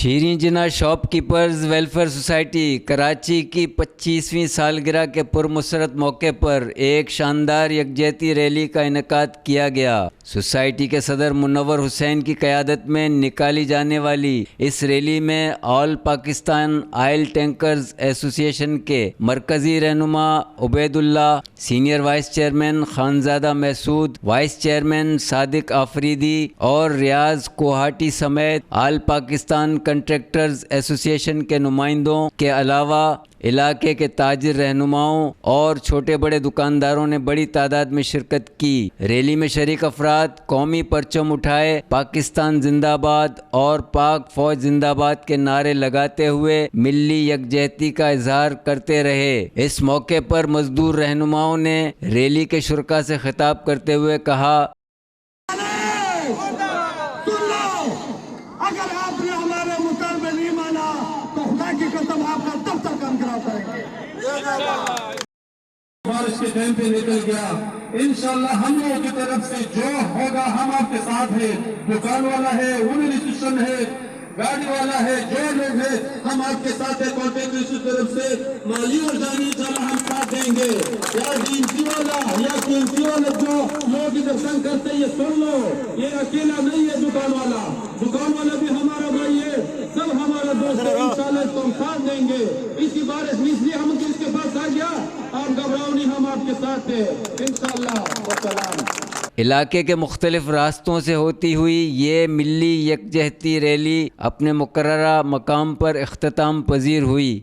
شیریں Jinnah shopkeepers welfare society Karachi کی 25ویں سالگرہ کے پرمسرت موقع پر ایک شاندار یکجہتی ریلی کا انعقاد کیا گیا۔ سوسائٹی کے صدر منور حسین کی قیادت میں نکالی جانے والی اس ریلی میں آل پاکستان آئل ٹینکرز ایسوسی ایشن کے مرکزی رہنما Obaid ullah, senior vice chairman Khanzada Mehsud, vice chairman Sadiq Afridi اور ریاض کوہاٹی سمیت آل پاکستان کنٹریکٹرز ایسوسی ایشن کے نمائندوں کے علاوہ علاقے کے تاجر رہنماؤں اور چھوٹے بڑے دکانداروں نے بڑی تعداد میں شرکت کی۔ ریلی میں شریک افراد قومی پرچم اٹھائے، پاکستان زندہ باد اور پاک فوج زندہ باد کے نعرے لگاتے ہوئے ملی یکجہتی کا اظہار کرتے رہے۔ اس موقع پر مزدور رہنماؤں نے ریلی کے شرکاء سے خطاب کرتے ہوئے کہا، اگر آپ نے ہمارے مطالبے نہیں مانا تو خدا کی قسم آپ کا دفتر کام خراب کریں گے۔ بارش کے ٹائم پہ نکل گیا، انشاءاللہ ہم لوگوں کی طرف سے جو ہوگا ہم آپ کے ساتھ ہیں۔ دکان والا ہے، وومن انسٹیٹیوشن ہے، گاڑی والا ہے، جو لوگ ہیں ہم آپ کے ساتھ ہیں۔ کانٹریکٹر کی طرف سے مالی اور جانی انشاءاللہ ہم ساتھ دیں گے۔ یا ڈیمسی والا یا کیمسی والا جو لوگ ادھر تنگ کرتے ہیں، یہ سن لو، یہ اکیلا نہیں ہے دکان والا بھی ہمارا بھائی ہے، سب ہمارا دوست ہے۔ انشاءاللہ اس کو ہم ساتھ دیں گے۔ اس کی بارش میں اس لیے ہم اس کے پاس آ گیا، آپ گھبراؤ نہیں، ہم آپ کے ساتھ ہیں انشاءاللہ۔ والسلام۔ علاقے کے مختلف راستوں سے ہوتی ہوئی یہ ملی یکجہتی ریلی اپنے مقررہ مقام پر اختتام پذیر ہوئی۔